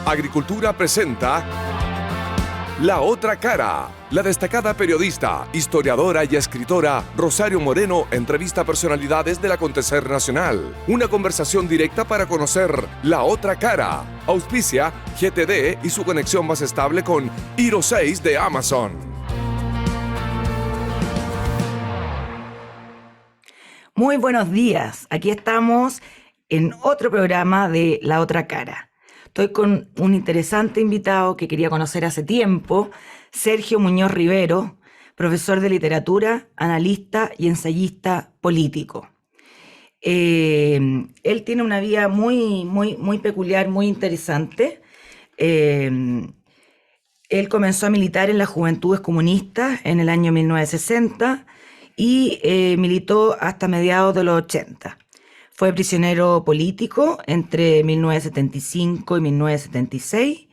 Agricultura presenta La Otra Cara. La destacada periodista, historiadora y escritora Rosario Moreno entrevista a personalidades del acontecer nacional. Una conversación directa para conocer la otra cara. Auspicia GTD y su conexión más estable con Hero 6 de Amazon. Muy buenos días. Aquí estamos en otro programa de La Otra Cara. Estoy con un interesante invitado que quería conocer hace tiempo, Sergio Muñoz Rivero, profesor de literatura, analista y ensayista político. Él tiene una vida muy peculiar, muy interesante. Él comenzó a militar en las Juventudes Comunistas en el año 1960 y militó hasta mediados de los 80. Fue prisionero político entre 1975 y 1976.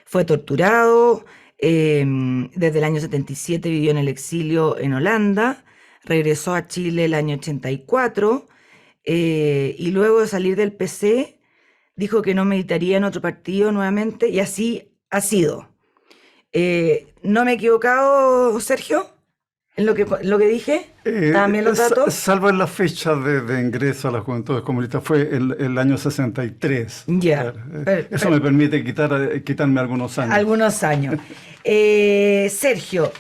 Fue torturado. Desde el año 77 vivió en el exilio en Holanda. Regresó a Chile el año 84. Y luego de salir del PC, dijo que no militaría en otro partido nuevamente. Y así ha sido. ¿No me he equivocado, Sergio? ¿En lo que dije? ¿Estaban bien los datos? Salvo en la fecha de ingreso a la Juventudes Comunistas, fue el año 63. Ya. Claro. Eso me permite quitarme algunos años. Algunos años. Sergio,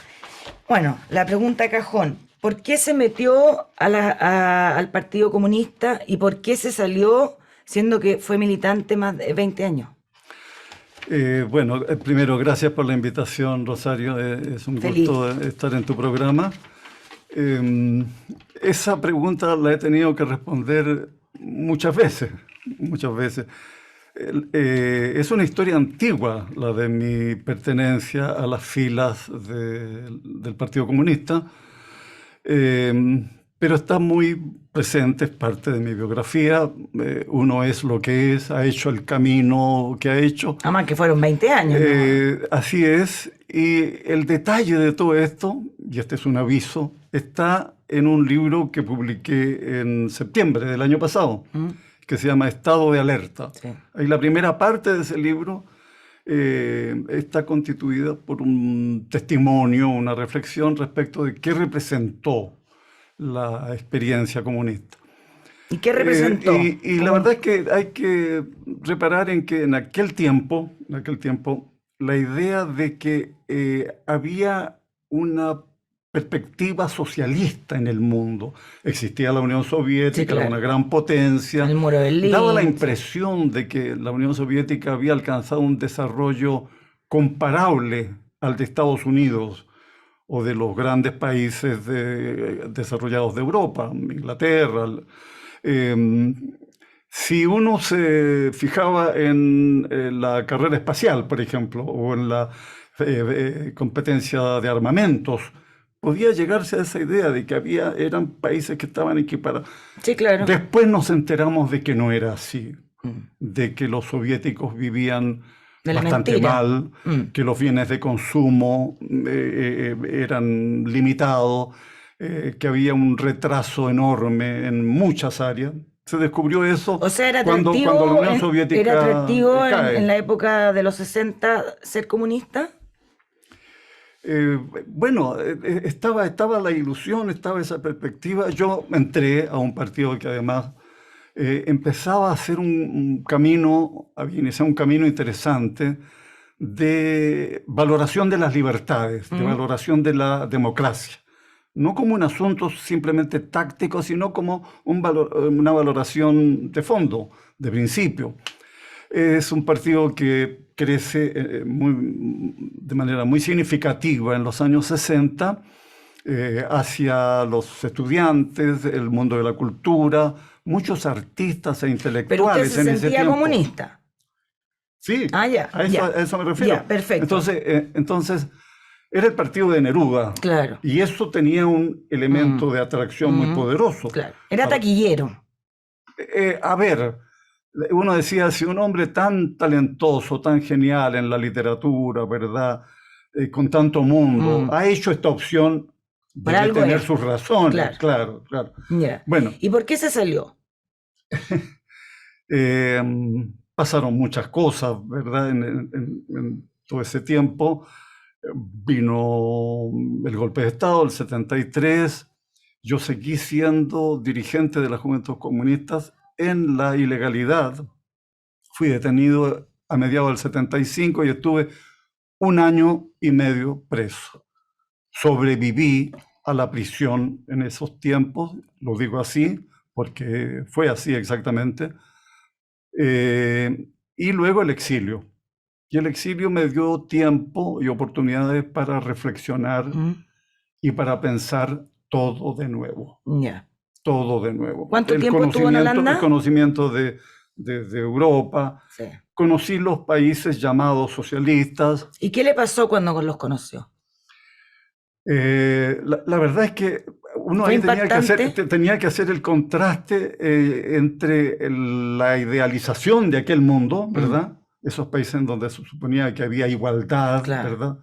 bueno, la pregunta cajón. ¿Por qué se metió al Partido Comunista y por qué se salió siendo que fue militante más de 20 años? Primero, gracias por la invitación, Rosario. Es un gusto estar en tu programa. Esa pregunta la he tenido que responder muchas veces. Es una historia antigua, la de mi pertenencia a las filas del Partido Comunista, pero está muy presente, es parte de mi biografía. Uno es lo que es, ha hecho el camino que ha hecho. Además que fueron 20 años. ¿No? Así es. Y el detalle de todo esto, y este es un aviso, está en un libro que publiqué en septiembre del año pasado, que se llama Estado de Alerta. Sí. Ahí la primera parte de ese libro está constituida por un testimonio, una reflexión respecto de qué representó la experiencia comunista. ¿Y qué representó? Y la verdad es que hay que reparar en que en aquel tiempo, la idea de que había una perspectiva socialista en el mundo. Existía la Unión Soviética, sí, claro, una gran potencia. El muro de Berlín. Daba la impresión de que la Unión Soviética había alcanzado un desarrollo comparable al de Estados Unidos o de los grandes países desarrollados de Europa, Inglaterra. Si uno se fijaba en la carrera espacial, por ejemplo, o en la competencia de armamentos, podía llegarse a esa idea de que eran países que estaban equiparados. Sí, claro. Después nos enteramos de que no era así, de que los soviéticos vivían bastante mal, que los bienes de consumo eran limitados, que había un retraso enorme en muchas áreas. Se descubrió eso, o sea, era cuando la Unión Soviética ¿era atractivo cae. En la época de los 60 ser comunista? Estaba la ilusión, estaba esa perspectiva. Yo entré a un partido que además empezaba a hacer un camino interesante de valoración de las libertades, de valoración de la democracia. No como un asunto simplemente táctico, sino como una valoración de fondo, de principio. Es un partido que crece de manera muy significativa en los años 60 hacia los estudiantes, el mundo de la cultura, muchos artistas e intelectuales. ¿Pero usted se sentía comunista? Sí, a eso me refiero. Ya, perfecto. Entonces, era el partido de Neruda. Claro. Y eso tenía un elemento de atracción muy poderoso. Claro. Era taquillero. Uno decía, si un hombre tan talentoso, tan genial en la literatura, ¿verdad? Con tanto mundo, ha hecho esta opción, debe tener sus razones. Claro. Yeah. Bueno. ¿Y por qué se salió? pasaron muchas cosas, ¿verdad? En todo ese tiempo vino el golpe de Estado, el 73. Yo seguí siendo dirigente de las Juventudes Comunistas en la ilegalidad. Fui detenido a mediados del 75 y estuve 1 año y medio preso. Sobreviví a la prisión en esos tiempos, lo digo así, porque fue así exactamente. Y luego el exilio. Y el exilio me dio tiempo y oportunidades para reflexionar y para pensar todo de nuevo. Ya. Todo de nuevo. ¿Cuánto tiempo estuvo en Holanda? El conocimiento de Europa. Sí. Conocí los países llamados socialistas. ¿Y qué le pasó cuando los conoció? La verdad es que uno ¿Fue ahí impactante? tenía que hacer el contraste entre la idealización de aquel mundo, ¿verdad? Esos países en donde se suponía que había igualdad, Claro. ¿verdad?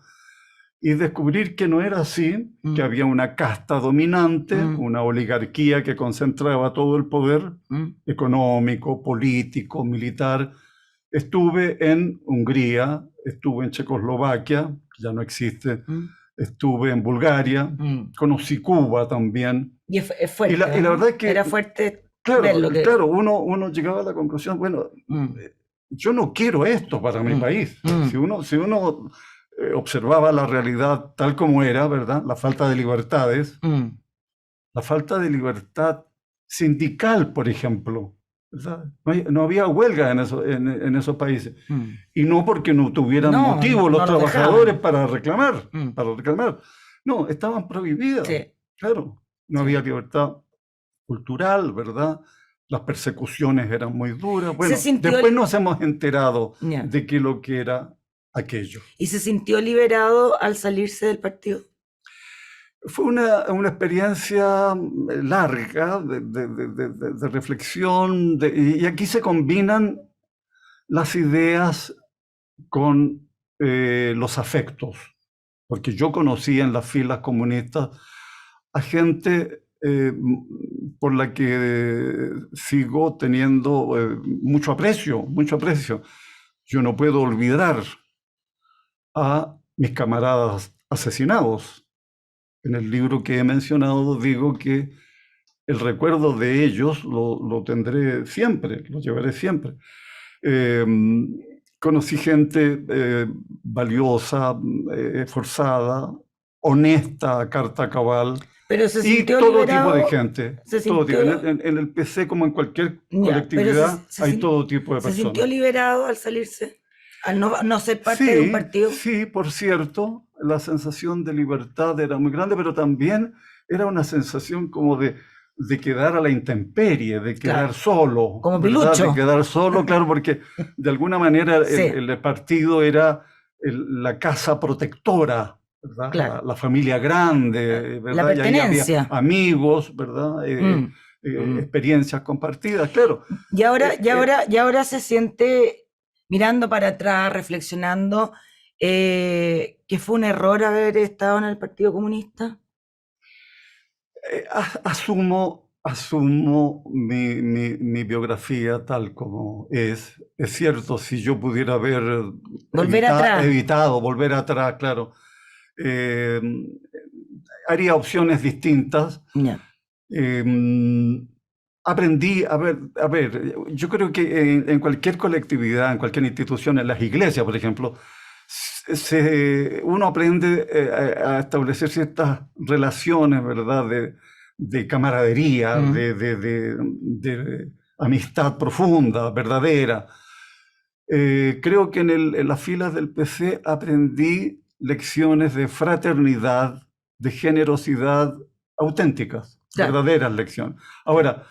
Y descubrir que no era así, que había una casta dominante, una oligarquía que concentraba todo el poder económico, político, militar. Estuve en Hungría, estuve en Checoslovaquia, que ya no existe, estuve en Bulgaria, conocí Cuba también. Y es fuerte, y la verdad es que era fuerte claro, verlo. claro, uno llegaba a la conclusión, bueno, yo no quiero esto para mi país. Si uno observaba la realidad tal como era, ¿verdad? La falta de libertades, la falta de libertad sindical, por ejemplo, ¿verdad? No había huelga en esos países. Y no porque no tuvieran motivo los trabajadores para reclamar, No, estaban prohibidas. Sí. Claro, no había libertad cultural, ¿verdad? Las persecuciones eran muy duras. Bueno, después nos hemos enterado de que lo que era aquello. ¿Y se sintió liberado al salirse del partido? Fue una experiencia larga de reflexión, y aquí se combinan las ideas con los afectos, porque yo conocí en las filas comunistas a gente por la que sigo teniendo mucho aprecio. Yo no puedo olvidar a mis camaradas asesinados. En el libro que he mencionado digo que el recuerdo de ellos lo tendré siempre, lo llevaré siempre. Conocí gente valiosa, esforzada, honesta, a carta cabal. Pero se sintió todo liberado, tipo de gente. En el PC, como en cualquier colectividad, hay todo tipo de personas. ¿Se sintió liberado al salirse? Al no ser parte de un partido. Sí, por cierto, la sensación de libertad era muy grande, pero también era una sensación como de quedar a la intemperie, de quedar solo. Como Pilucho. De quedar solo, claro, porque de alguna manera el partido era la casa protectora, ¿verdad? Claro. La familia grande, ¿verdad? La pertenencia. Y ahí había amigos, ¿verdad? Experiencias compartidas, claro. Y ahora se siente, mirando para atrás, reflexionando, que fue un error haber estado en el Partido Comunista. Asumo mi biografía tal como es. Es cierto, si yo pudiera haber evitado volver atrás, claro, haría opciones distintas. Aprendí, a ver, yo creo que en cualquier colectividad, en cualquier institución, en las iglesias, por ejemplo, uno aprende a establecer ciertas relaciones, ¿verdad? De camaradería, de amistad profunda, verdadera. Creo que en las filas del PC aprendí lecciones de fraternidad, de generosidad auténticas, verdaderas lecciones. Ahora,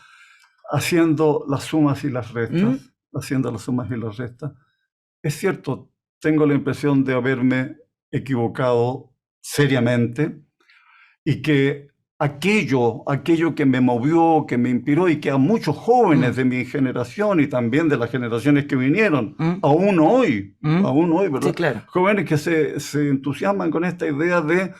haciendo las sumas y las restas, es cierto, tengo la impresión de haberme equivocado seriamente y que aquello que me movió, que me inspiró y que a muchos jóvenes de mi generación y también de las generaciones que vinieron, aún hoy, ¿verdad? Sí, claro. Jóvenes que se entusiasman con esta idea de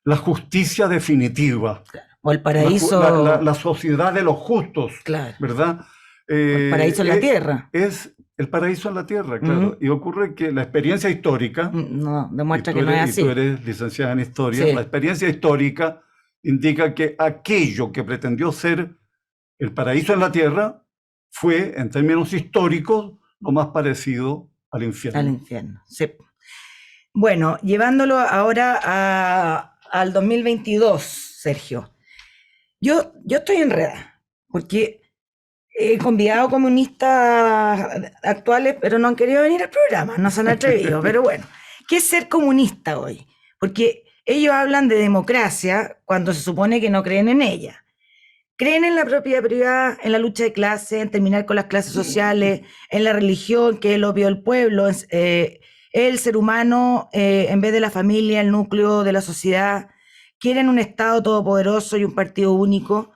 la justicia definitiva. Claro. O el paraíso. La sociedad de los justos, claro. ¿verdad? El paraíso en la tierra. Es El paraíso en la tierra, claro. Y ocurre que la experiencia histórica, No, y demuestra tú que no es eres, y así. tú eres licenciada en historia, Sí. la experiencia histórica indica que aquello que pretendió ser el paraíso en la tierra fue, en términos históricos, lo más parecido al Al infierno. infierno. Sí. Bueno, llevándolo ahora al 2022, Sergio. Yo estoy enredada, porque he convidado comunistas actuales, pero no han querido venir al programa, no se han atrevido. Pero bueno, ¿qué es ser comunista hoy? Porque ellos hablan de democracia cuando se supone que no creen en ella. Creen en la propiedad privada, en la lucha de clases, en terminar con las clases sociales, en la religión, que es el opio del pueblo, el ser humano, en vez de la familia, el núcleo de la sociedad. Quieren un Estado todopoderoso y un partido único,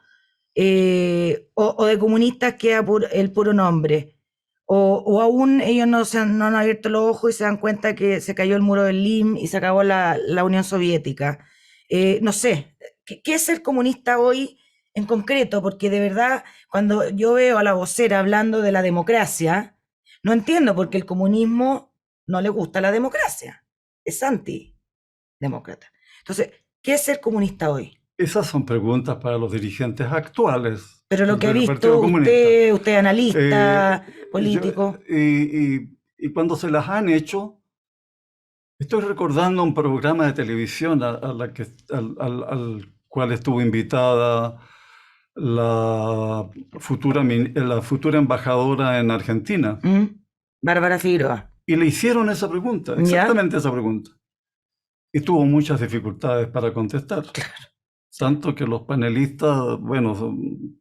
o de comunistas queda el puro nombre. O aún ellos no han abierto los ojos y se dan cuenta que se cayó el muro del Berlín y se acabó la Unión Soviética. No sé, ¿qué es ser comunista hoy en concreto? Porque de verdad, cuando yo veo a la vocera hablando de la democracia, no entiendo porque el comunismo no le gusta la democracia, es antidemócrata. Entonces, ¿qué es ser comunista hoy? Esas son preguntas para los dirigentes actuales Pero lo que ha del Partido visto Comunista. usted analista, político. Y cuando se las han hecho, estoy recordando un programa de televisión al cual estuvo invitada la futura embajadora en Argentina. Bárbara Figueroa. Y le hicieron esa pregunta, ¿Ya? exactamente esa pregunta. Y tuvo muchas dificultades para contestar. Claro. Tanto que los panelistas, bueno,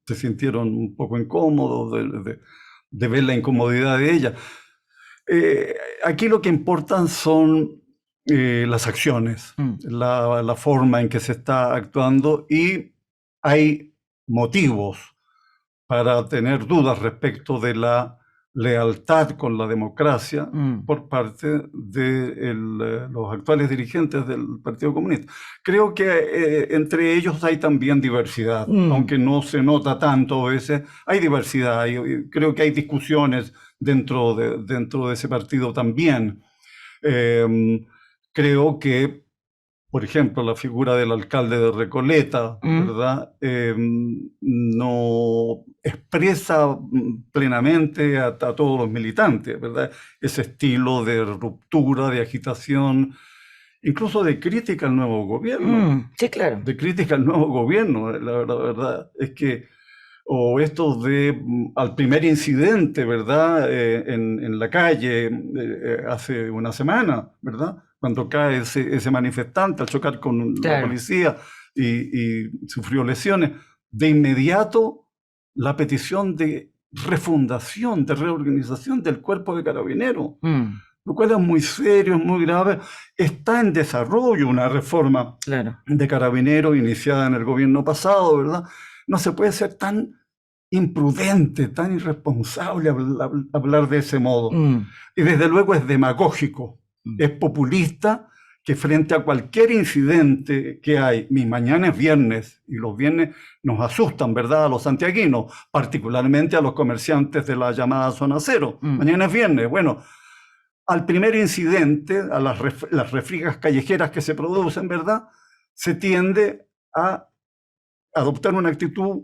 se sintieron un poco incómodos de ver la incomodidad de ella. Aquí lo que importan son las acciones, la forma en que se está actuando, y hay motivos para tener dudas respecto de la lealtad con la democracia por parte de los actuales dirigentes del Partido Comunista. Creo que entre ellos hay también diversidad, aunque no se nota tanto a veces, hay diversidad, y creo que hay discusiones dentro de ese partido también. Creo que, por ejemplo, la figura del alcalde de Recoleta, ¿verdad? No expresa plenamente a todos los militantes, ¿verdad? Ese estilo de ruptura, de agitación, incluso de crítica al nuevo gobierno. Sí, claro. De crítica al nuevo gobierno. La verdad es que, o esto al primer incidente, ¿verdad? En la calle hace una semana, ¿verdad? Cuando cae ese manifestante al chocar con la policía y sufrió lesiones, de inmediato la petición de refundación, de reorganización del cuerpo de carabineros, lo cual es muy serio, es muy grave. Está en desarrollo una reforma de carabineros iniciada en el gobierno pasado, ¿verdad? No se puede ser tan imprudente, tan irresponsable hablar de ese modo. Y desde luego es demagógico. Es populista, que frente a cualquier incidente que hay, mañana es viernes, y los viernes nos asustan, ¿verdad?, a los santiaguinos, particularmente a los comerciantes de la llamada zona cero. Mañana es viernes. Bueno, al primer incidente, a las refriegas callejeras que se producen, ¿verdad?, se tiende a adoptar una actitud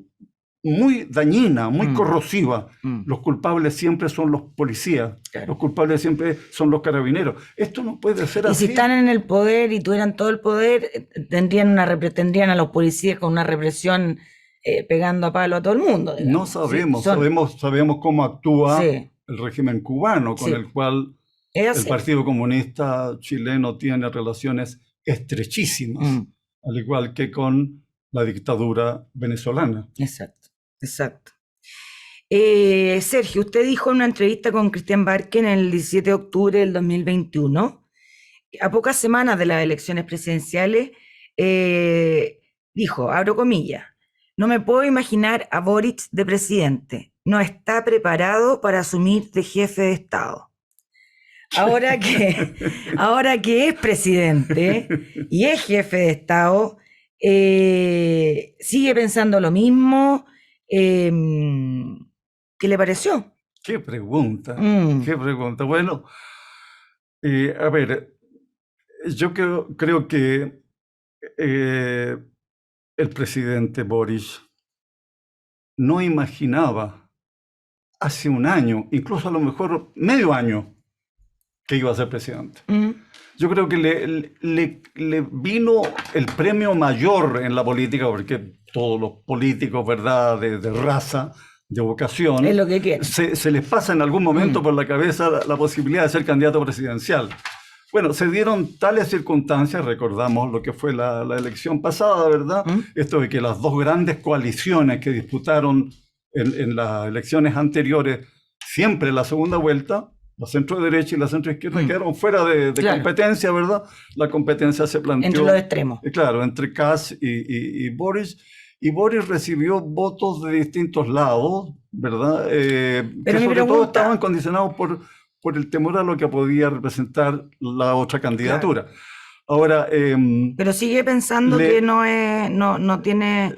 muy dañina, muy corrosiva. Los culpables siempre son los policías, los culpables siempre son los carabineros. Esto no puede ser así. Y si están en el poder y tuvieran todo el poder, tendrían a los policías con una represión pegando a palo a todo el mundo. Digamos. No sabemos, sabemos cómo actúa el régimen cubano, con el cual el Partido Comunista chileno tiene relaciones estrechísimas, al igual que con la dictadura venezolana. Exacto. Sergio, usted dijo en una entrevista con Cristian Barque en el 17 de octubre del 2021, a pocas semanas de las elecciones presidenciales, dijo, abro comillas, no me puedo imaginar a Boric de presidente, no está preparado para asumir de jefe de Estado. Ahora que es presidente y es jefe de Estado, sigue pensando lo mismo. ¿Qué le pareció? Qué pregunta, Mm. qué pregunta. Bueno, a ver, yo creo que el presidente Boris no imaginaba hace un año, incluso a lo mejor medio año, que iba a ser presidente. Mm. Yo creo que le vino el premio mayor en la política, porque todos los políticos, ¿verdad?, de raza, de vocación, Es lo que quieren. se les pasa en algún momento por la cabeza la posibilidad de ser candidato presidencial. Bueno, se dieron tales circunstancias, recordamos lo que fue la elección pasada, ¿verdad? Esto de que las dos grandes coaliciones que disputaron en las elecciones anteriores, siempre en la segunda vuelta, la centro derecha y la centro izquierda, quedaron fuera de Claro. competencia, ¿verdad? La competencia se planteó Entre los extremos. claro, entre Kass y Boris. Y Boris recibió votos de distintos lados, ¿verdad? Pero que mi sobre todo pregunta- estaban condicionados por el temor a lo que podía representar la otra candidatura. Ahora, Pero sigue pensando Le- que no tiene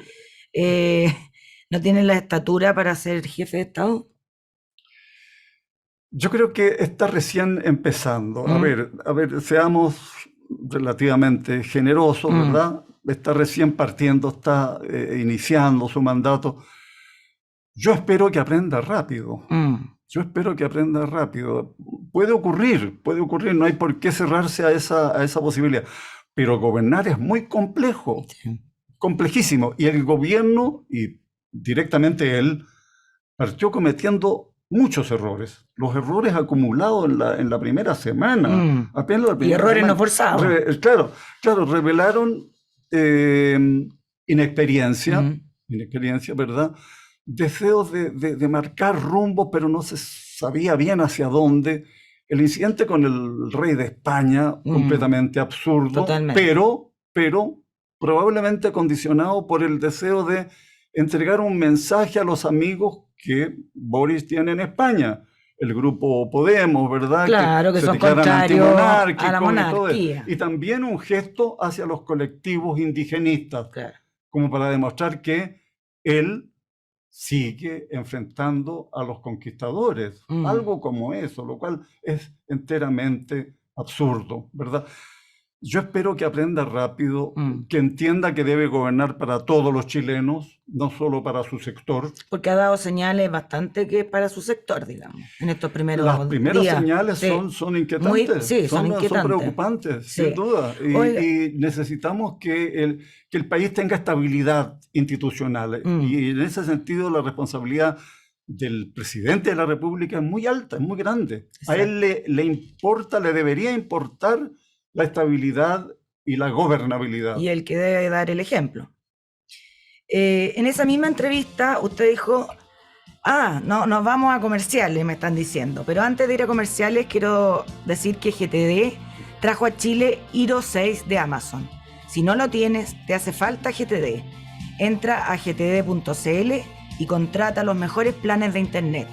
la estatura para ser jefe de Estado. yo creo que está recién empezando. A ver, seamos relativamente generosos, ¿verdad? Está recién partiendo, está iniciando su mandato. Yo espero que aprenda rápido. Yo espero que aprenda rápido. Puede ocurrir, no hay por qué cerrarse a esa posibilidad. Pero gobernar es muy complejo, complejísimo. Y el gobierno, y directamente él, partió cometiendo muchos errores. Los errores acumulados en la primera semana. Apenas la Y primera errores semana. no forzados. Claro, revelaron inexperiencia, ¿verdad? Deseos de marcar rumbo, pero no se sabía bien hacia dónde. El incidente con el rey de España, completamente absurdo, Totalmente. pero probablemente condicionado por el deseo de entregar un mensaje a los amigos que Boris tiene en España. El grupo Podemos, ¿verdad? Claro, que se son declaran contrarios antimonárquicos a la y todo eso. monarquía. Y también un gesto hacia los colectivos indigenistas, Claro. como para demostrar que él sigue enfrentando a los conquistadores, algo como eso, lo cual es enteramente absurdo, ¿verdad? Yo espero que aprenda rápido, que entienda que debe gobernar para todos los chilenos, no solo para su sector. Porque ha dado señales bastante que para su sector, digamos, en estos primeros días. Las primeras señales son inquietantes, son inquietantes. son preocupantes, Sí. sin duda. Y necesitamos que el país tenga estabilidad institucional. Y en ese sentido la responsabilidad del presidente de la República es muy alta, es muy grande. Exacto. A él le importa, le debería importar la estabilidad y la gobernabilidad. Y el que debe dar el ejemplo. En esa misma entrevista usted dijo, no, nos vamos a comerciales, me están diciendo. Pero antes de ir a comerciales quiero decir que GTD trajo a Chile Hero 6 de Amazon. Si no lo tienes, te hace falta GTD. Entra a gtd.cl y contrata los mejores planes de internet.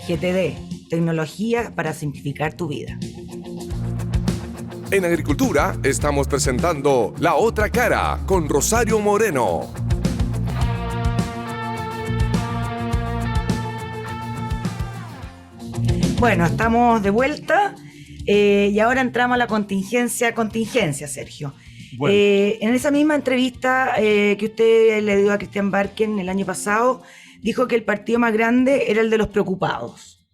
GTD, tecnología para simplificar tu vida. En Agricultura estamos presentando La Otra Cara con Rosario Moreno. Bueno, estamos de vuelta y ahora entramos a la contingencia, Sergio. Bueno. En esa misma entrevista que usted le dio a Christian Barken el año pasado, dijo que el partido más grande era el de los preocupados.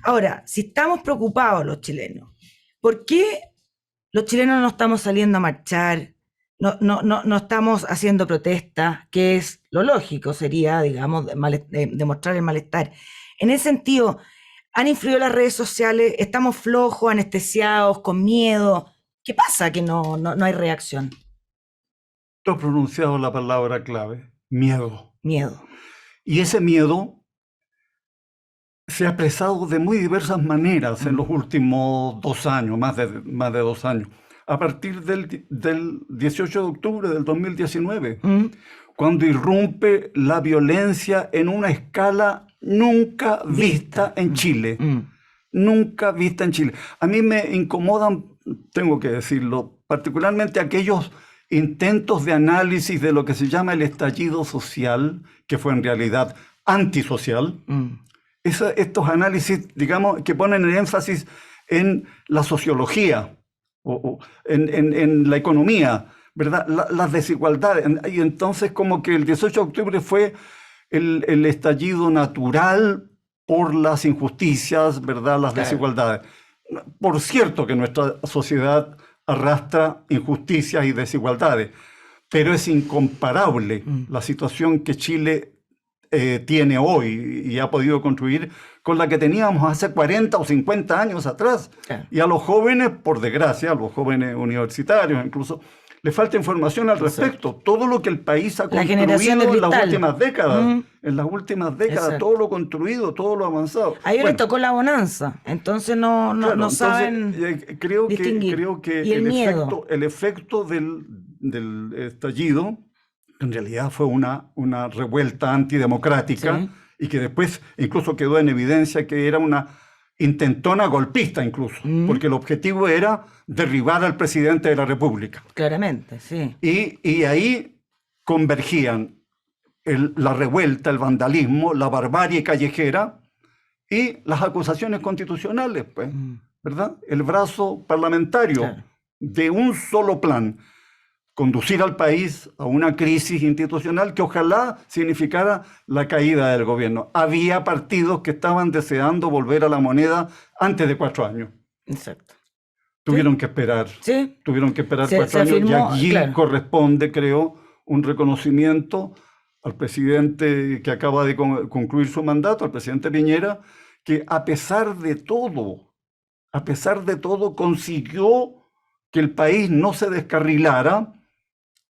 Ahora, si estamos preocupados los chilenos, ¿por qué los chilenos no estamos saliendo a marchar? No estamos haciendo protestas, que es lo lógico, sería, digamos, demostrar el malestar. En ese sentido, ¿han influido las redes sociales? ¿Estamos flojos, anestesiados, con miedo? ¿Qué pasa que no hay reacción? Tú has pronunciado la palabra clave, miedo. Miedo. Y ese miedo se ha expresado de muy diversas maneras en los últimos 2 años, más de 2 años. A partir del 18 de octubre del 2019, cuando irrumpe la violencia en una escala nunca vista en Chile. Nunca vista en Chile. A mí me incomodan, tengo que decirlo, particularmente aquellos intentos de análisis de lo que se llama el estallido social, que fue en realidad antisocial, estos análisis, digamos, que ponen el énfasis en la sociología o en la economía, ¿verdad? Las desigualdades. Y entonces como que el 18 de octubre fue el estallido natural por las injusticias, ¿verdad? Las desigualdades. Por cierto que nuestra sociedad arrastra injusticias y desigualdades, pero es incomparable la situación que Chile tiene hoy y ha podido construir con la que teníamos hace 40 o 50 años atrás. Y a los jóvenes, por desgracia, a los jóvenes universitarios incluso, le falta información al respecto. Todo lo que el país ha construido en las últimas décadas, todo lo construido, todo lo avanzado. A ellos les tocó la bonanza, entonces no saben distinguir. Creo que el efecto del estallido en realidad fue una revuelta antidemocrática, y que después incluso quedó en evidencia que era una intentona golpista incluso, porque el objetivo era derribar al presidente de la República. Claramente, sí. Y ahí convergían la revuelta, el vandalismo, la barbarie callejera y las acusaciones constitucionales, pues, ¿verdad? El brazo parlamentario de un solo plan: conducir al país a una crisis institucional que ojalá significara la caída del gobierno. Había partidos que estaban deseando volver a la moneda antes de 4 años. Exacto. Tuvieron que esperar. Sí. Tuvieron que esperar 4 años afirmó, y allí corresponde, creo, un reconocimiento al presidente que acaba de concluir su mandato, al presidente Piñera, que a pesar de todo, consiguió que el país no se descarrilara,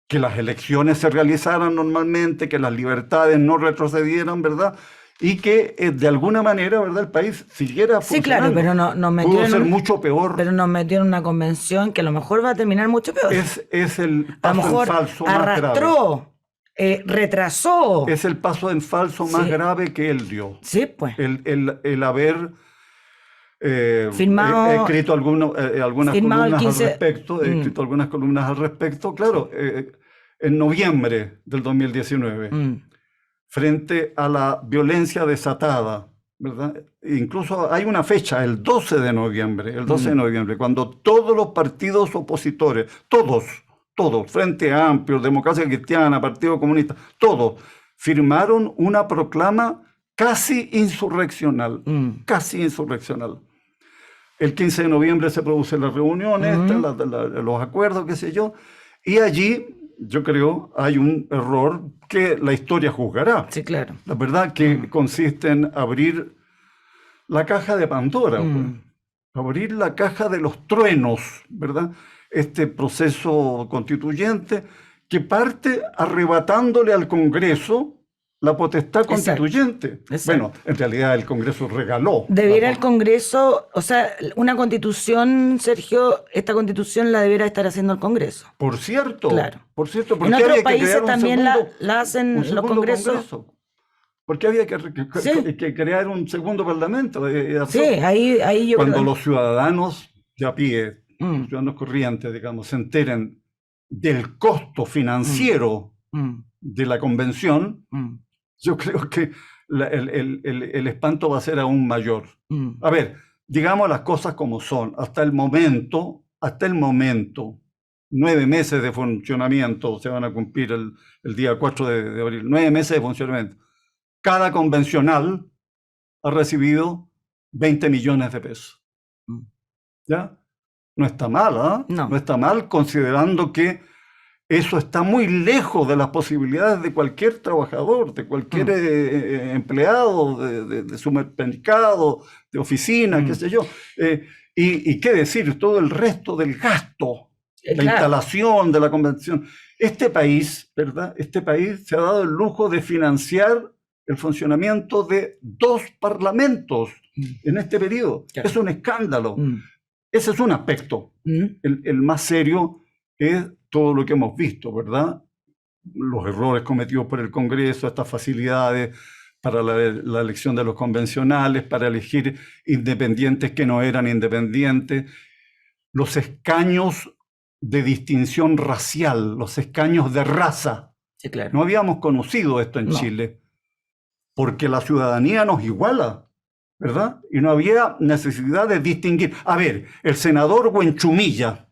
que las elecciones se realizaran normalmente, que las libertades no retrocedieran, ¿verdad? Y que de alguna manera, ¿verdad?, el país siguiera funcionando. Sí, claro, pero nos metió pudo ser mucho peor. Pero nos metió en una convención que a lo mejor va a terminar mucho peor. Es el paso en falso más grave. Arrastró, retrasó. Es el paso en falso más grave que él dio. Sí, pues. El haber firmado, escrito algunas columnas al respecto. He escrito algunas columnas al respecto, claro, en noviembre del 2019, frente a la violencia desatada, ¿verdad? Incluso hay una fecha, el 12 de noviembre, cuando todos los partidos opositores, todos, Frente Amplio, Democracia Cristiana, Partido Comunista, todos firmaron una proclama casi insurreccional, El 15 de noviembre se produce la reunión los acuerdos, qué sé yo, y allí, yo creo, hay un error que la historia juzgará. Sí, claro. La verdad que consiste en abrir la caja de Pandora, pues. Abrir la caja de los truenos, ¿verdad? Este proceso constituyente que parte arrebatándole al Congreso la potestad constituyente. Exacto. Bueno, en realidad el Congreso regaló. Debiera el Congreso, o sea, una constitución, Sergio, esta constitución la debiera estar haciendo el Congreso. Por cierto. Claro. Por cierto. En otros países también la hacen los congresos. Porque había que crear un segundo parlamento. Sí, ahí yo cuando los ciudadanos de a pie, los ciudadanos corrientes, digamos, se enteren del costo financiero de la convención, yo creo que el espanto va a ser aún mayor. A ver, digamos las cosas como son. Hasta el momento, 9 meses de funcionamiento, se van a cumplir el día 4 de abril, 9 meses de funcionamiento. Cada convencional ha recibido 20 millones de pesos. ¿Ya? No está mal, ¿ah? No está mal, considerando que eso está muy lejos de las posibilidades de cualquier trabajador, de cualquier empleado de supermercado, de oficina, qué sé yo. Y qué decir, todo el resto del gasto, la instalación de la convención. Este país, ¿verdad? Este país se ha dado el lujo de financiar el funcionamiento de 2 parlamentos en este periodo. Es un escándalo. Ese es un aspecto. El más serio es todo lo que hemos visto, ¿verdad? Los errores cometidos por el Congreso, estas facilidades para la elección de los convencionales, para elegir independientes que no eran independientes, los escaños de distinción racial, los escaños de raza. Sí, claro. No habíamos conocido esto en Chile, porque la ciudadanía nos iguala. ¿verdad? Y no había necesidad de distinguir. A ver, el senador Huenchumilla,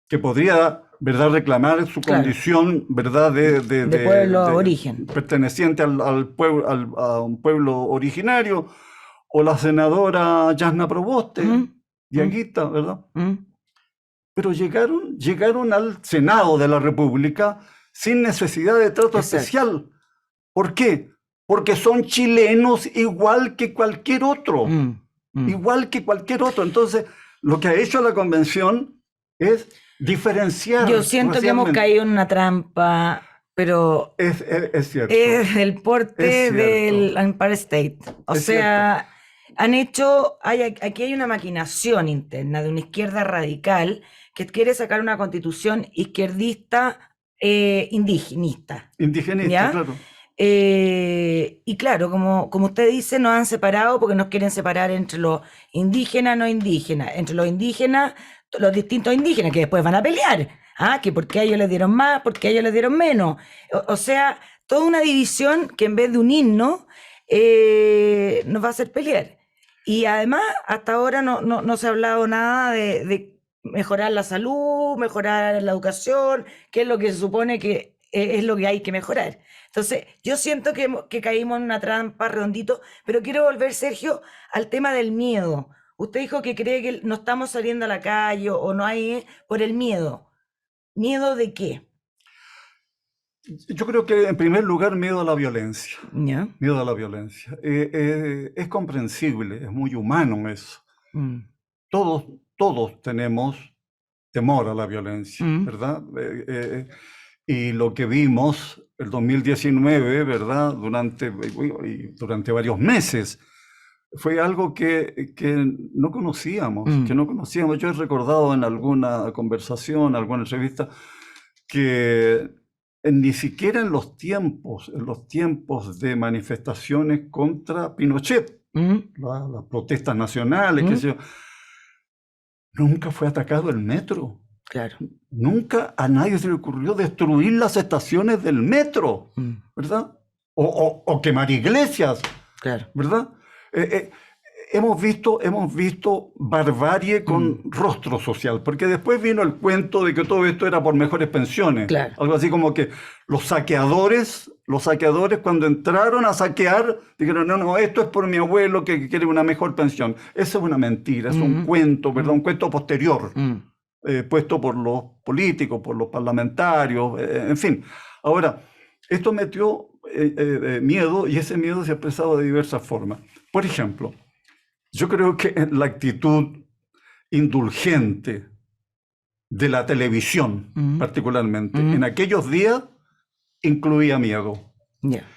que podría, ¿verdad?, reclamar su Claro. condición, ¿verdad?, De pueblo origen. perteneciente al pueblo, a un pueblo originario, o la senadora Yasna Proboste, Diaguita, ¿verdad? Pero llegaron al Senado de la República sin necesidad de trato Exacto. especial. ¿Por qué? Porque son chilenos igual que cualquier otro. Igual que cualquier otro. Entonces, lo que ha hecho la convención es diferenciar. Yo siento que hemos racialmente. caído en una trampa, pero Es cierto. es el porte Es cierto. del Empire State. O Es sea, aquí hay una maquinación interna de una izquierda radical que quiere sacar una constitución izquierdista indigenista. Indigenista, ¿Ya? claro. Y claro, como usted dice, nos han separado porque nos quieren separar entre los indígenas, no indígenas, entre los indígenas, los distintos indígenas, que después van a pelear, que porque a ellos les dieron más, porque a ellos les dieron menos. O sea, toda una división que en vez de unirnos, nos va a hacer pelear. Y además, hasta ahora no se ha hablado nada de mejorar la salud, mejorar la educación, que es lo que se supone que es lo que hay que mejorar. Entonces, yo siento que caímos en una trampa redondito, pero quiero volver, Sergio, al tema del miedo. Usted dijo que cree que no estamos saliendo a la calle o no hay por el miedo. ¿Miedo de qué? Yo creo que en primer lugar miedo a la violencia. ¿Ya? Miedo a la violencia. Es comprensible, es muy humano eso. Todos tenemos temor a la violencia, ¿verdad? Y lo que vimos el 2019, ¿verdad? Durante varios meses, fue algo que no conocíamos, Yo he recordado en alguna conversación, alguna entrevista, que ni siquiera en los tiempos de manifestaciones contra Pinochet, las protestas nacionales, qué sé yo, nunca fue atacado el metro. Claro. Nunca a nadie se le ocurrió destruir las estaciones del metro, ¿verdad? O quemar iglesias, Claro. ¿verdad? Hemos visto barbarie con rostro social, porque después vino el cuento de que todo esto era por mejores pensiones. Claro. Algo así como que los saqueadores cuando entraron a saquear, dijeron, no, esto es por mi abuelo que quiere una mejor pensión. Eso es una mentira, es un cuento, ¿verdad? Un cuento posterior. Puesto por los políticos, por los parlamentarios, en fin. Ahora, esto metió miedo, y ese miedo se ha expresado de diversas formas. Por ejemplo, yo creo que la actitud indulgente de la televisión, particularmente, en aquellos días, incluía miedo. Yeah.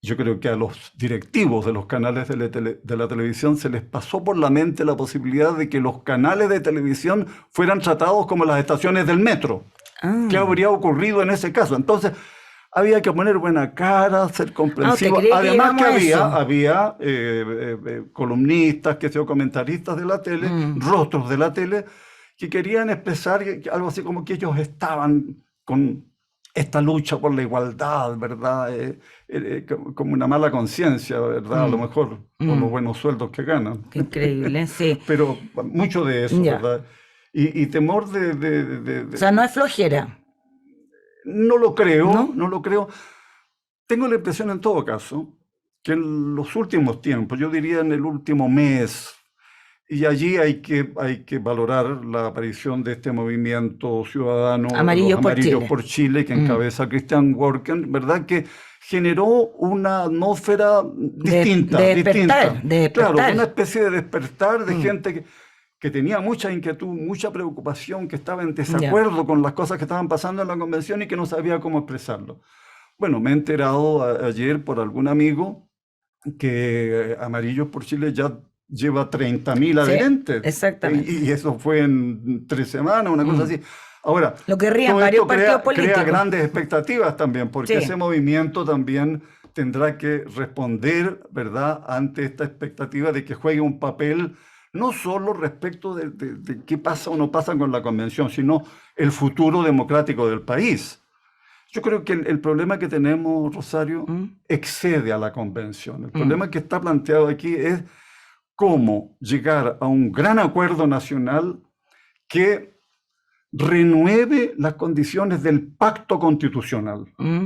Yo creo que a los directivos de los canales de la televisión se les pasó por la mente la posibilidad de que los canales de televisión fueran tratados como las estaciones del metro. ¿Qué habría ocurrido en ese caso? Entonces, había que poner buena cara, ser comprensivo. Además que había columnistas, comentaristas de la tele, rostros de la tele, que querían expresar algo así como que ellos estaban con esta lucha por la igualdad, ¿verdad? Como una mala conciencia, ¿verdad? A lo mejor por los buenos sueldos que ganan. Qué increíble, sí. Pero mucho de eso, ¿verdad? Y temor de... O sea, no es flojera. No lo creo, no lo creo. Tengo la impresión en todo caso que en los últimos tiempos, yo diría en el último mes, y allí hay que valorar la aparición de este movimiento ciudadano Amarillos por Chile, que encabeza Christian Worken, ¿verdad? Que generó una atmósfera distinta. De despertar. Claro, una especie de despertar de gente que tenía mucha inquietud, mucha preocupación, que estaba en desacuerdo con las cosas que estaban pasando en la convención y que no sabía cómo expresarlo. Bueno, me he enterado ayer por algún amigo que Amarillos por Chile ya lleva 30.000 adherentes. Exactamente. Y eso fue en 3 semanas, una cosa así. Ahora, lo querrían varios partidos políticos. Crea grandes expectativas también, porque ese movimiento también tendrá que responder, ¿verdad?, ante esta expectativa de que juegue un papel no solo respecto de qué pasa o no pasa con la convención, sino el futuro democrático del país. Yo creo que el problema que tenemos, Rosario, ¿Mm? excede a la convención. El problema que está planteado aquí es cómo llegar a un gran acuerdo nacional que renueve las condiciones del pacto constitucional. ¿Mm?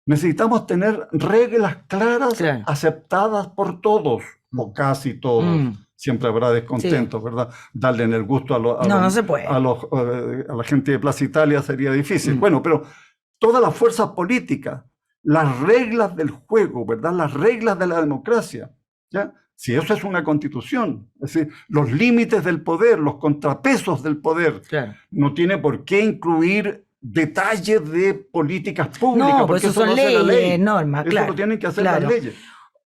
Necesitamos tener reglas claras, Claro. aceptadas por todos, o casi todos. Mm. Siempre habrá descontentos, ¿verdad? Darle en el gusto No se puede. a la gente de Plaza Italia sería difícil. Bueno, pero todas las fuerzas políticas, las reglas del juego, ¿verdad? Las reglas de la democracia, ¿ya? Si eso es una constitución, es decir, los límites del poder, los contrapesos del poder, Claro. no tiene por qué incluir detalles de políticas públicas, No, pues porque eso son lo hace la leyes, ley. normas, Eso claro. lo tienen que hacer Claro. las leyes.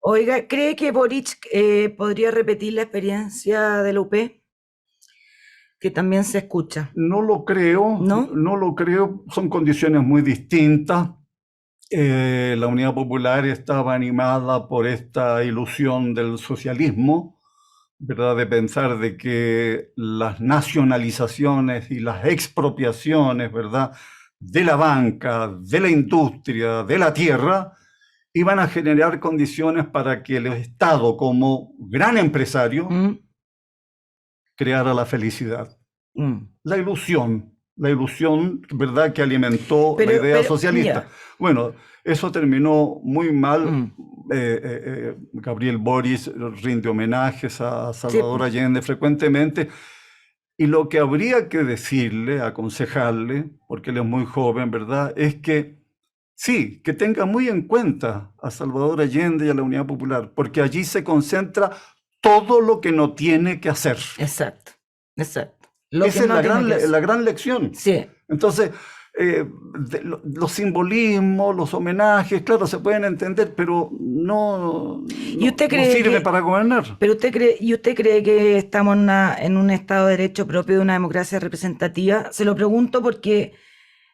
Oiga, ¿cree que Boric podría repetir la experiencia de la UP? Que también se escucha. No lo creo, ¿No? no lo creo, son condiciones muy distintas. La Unidad Popular estaba animada por esta ilusión del socialismo, ¿verdad? De pensar de que las nacionalizaciones y las expropiaciones, ¿verdad? De la banca, de la industria, de la tierra, iban a generar condiciones para que el Estado, como gran empresario, ¿Mm? creara la felicidad. Mm. La ilusión, ¿verdad?, que alimentó la idea socialista. Ya. Bueno, eso terminó muy mal. Mm. Gabriel Boric rinde homenajes a Sí. Salvador Allende frecuentemente. Y lo que habría que decirle, aconsejarle, porque él es muy joven, ¿verdad?, es que sí, que tenga muy en cuenta a Salvador Allende y a la Unidad Popular, porque allí se concentra todo lo que no tiene que hacer. Exacto, exacto. Lo Esa que es no tiene que hacer. la gran lección. Sí. Entonces, los simbolismos, los homenajes, claro, se pueden entender, pero no usted cree sirve que- para gobernar. Pero usted cree que estamos en un Estado de Derecho propio de una democracia representativa. Se lo pregunto porque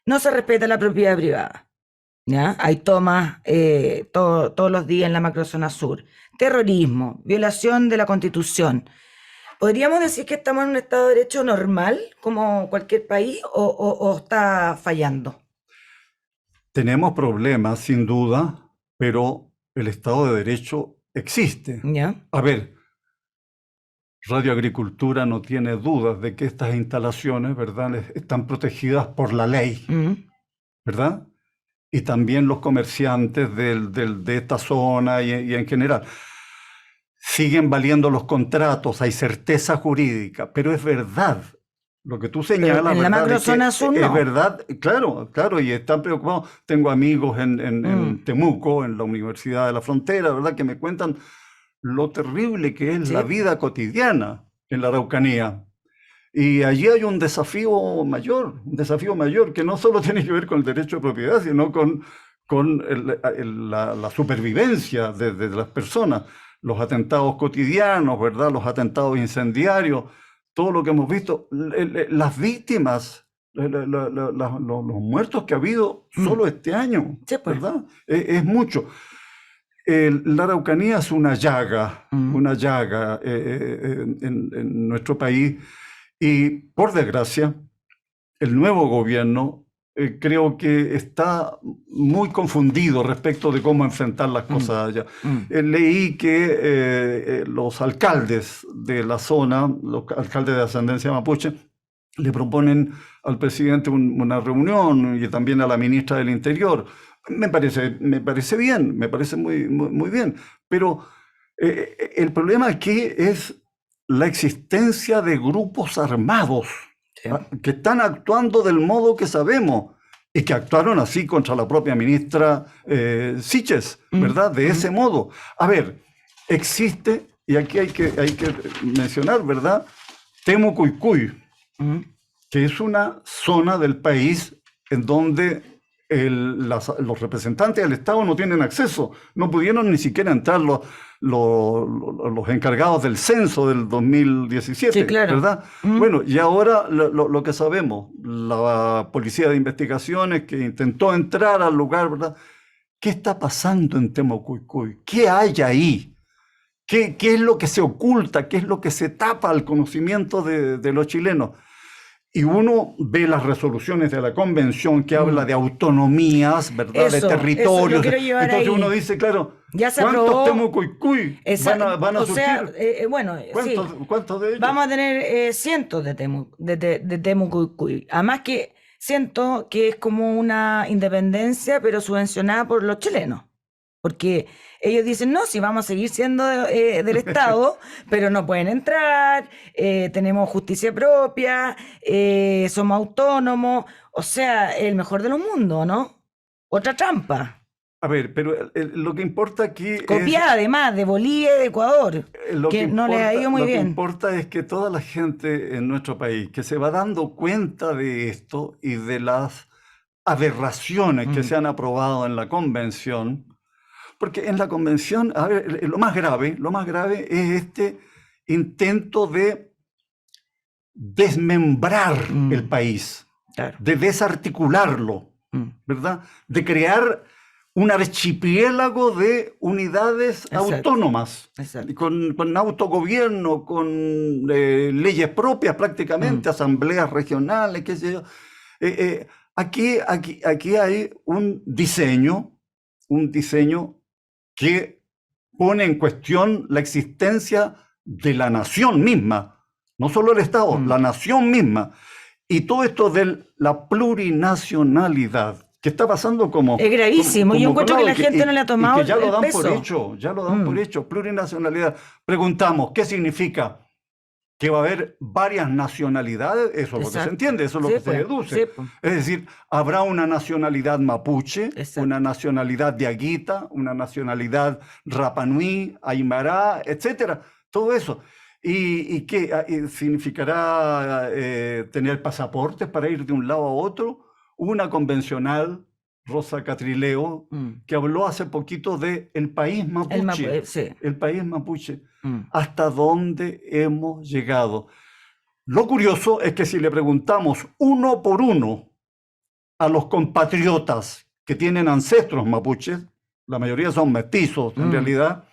no se respeta la propiedad privada. ¿Ya? Hay tomas todos los días en la macrozona sur. Terrorismo, violación de la Constitución. ¿Podríamos decir que estamos en un Estado de Derecho normal, como cualquier país, o está fallando? Tenemos problemas, sin duda, pero el Estado de Derecho existe. ¿Ya? A ver, Radio Agricultura no tiene dudas de que estas instalaciones, ¿verdad?, están protegidas por la ley, Mm. ¿verdad? Y también los comerciantes de esta zona y en general. Siguen valiendo los contratos, hay certeza jurídica, pero es verdad. Lo que tú señalas, en la ¿verdad?, macrozona es que sur es no. verdad, claro, y están preocupados. Tengo amigos en Temuco, en la Universidad de la Frontera, ¿verdad?, que me cuentan lo terrible que es Sí. la vida cotidiana en la Araucanía. Y allí hay un desafío mayor que no solo tiene que ver con el derecho de propiedad, sino con la supervivencia de las personas, los atentados cotidianos, ¿verdad?, los atentados incendiarios, todo lo que hemos visto, las víctimas, los muertos que ha habido solo este año, Sí, pues. ¿verdad? Es mucho. La Araucanía es una llaga en nuestro país. Y por desgracia, el nuevo gobierno creo que está muy confundido respecto de cómo enfrentar las cosas allá. Leí que los alcaldes de la zona, los alcaldes de ascendencia mapuche, le proponen al presidente una reunión y también a la ministra del Interior. Me parece bien, me parece muy bien. Pero el problema aquí es la existencia de grupos armados que están actuando del modo que sabemos y que actuaron así contra la propia ministra Siches, ¿verdad? De ese modo. A ver, existe, y aquí hay que mencionar, ¿verdad?, Temucuicui, que es una zona del país en donde los representantes del Estado no tienen acceso, no pudieron ni siquiera entrar los encargados del censo del 2017, Sí, claro. ¿verdad? Bueno, y ahora lo que sabemos, la Policía de Investigaciones que intentó entrar al lugar, ¿verdad? ¿Qué está pasando en Temucuicui? ¿Qué hay ahí? ¿Qué es lo que se oculta? ¿Qué es lo que se tapa al conocimiento de los chilenos? y uno ve las resoluciones de la convención que habla de autonomías, ¿verdad? Eso, de territorios. lo quiero llevar Entonces ahí. uno dice, claro, Ya se ¿cuántos aprobó. Temucuicui van a o surgir? sea, bueno, ¿Cuántos de ellos? vamos a tener cientos de Temucuicui. Además que siento que es como una independencia, pero subvencionada por los chilenos. Porque ellos dicen, no, si vamos a seguir siendo del Estado, pero no pueden entrar, tenemos justicia propia, somos autónomos, o sea, el mejor de los mundos, ¿no? Otra trampa. A ver, pero lo que importa aquí Copiada además de Bolivia y de Ecuador, que no les ha ido muy Lo que bien. importa es que toda la gente en nuestro país que se va dando cuenta de esto y de las aberraciones que se han aprobado en la convención, porque en la convención, a ver, lo más grave es este intento de desmembrar el país, Claro. de desarticularlo, ¿verdad? De crear un archipiélago de unidades Exacto. autónomas, Exacto. con autogobierno, con leyes propias prácticamente, asambleas regionales, qué sé yo. Aquí hay un diseño que pone en cuestión la existencia de la nación misma, no solo el Estado, la nación misma. Y todo esto de la plurinacionalidad, que está pasando como... Es gravísimo. Yo encuentro que la gente no le ha tomado y que ya lo el dan peso. por hecho, plurinacionalidad. Preguntamos, ¿qué significa? ¿Que va a haber varias nacionalidades? Eso es lo que se Exacto. entiende, eso es lo Sí, que se pues, deduce. sí, pues. Es decir, habrá una nacionalidad mapuche, Exacto. una nacionalidad diaguita, una nacionalidad rapanui, aymara, etcétera. Todo eso. ¿Y qué significará tener pasaportes para ir de un lado a otro? Una convencional, Rosa Catrileo, que habló hace poquito de el país mapuche. Sí. El país mapuche. ¿Hasta dónde hemos llegado? Lo curioso es que si le preguntamos uno por uno a los compatriotas que tienen ancestros mapuches, la mayoría son mestizos en realidad,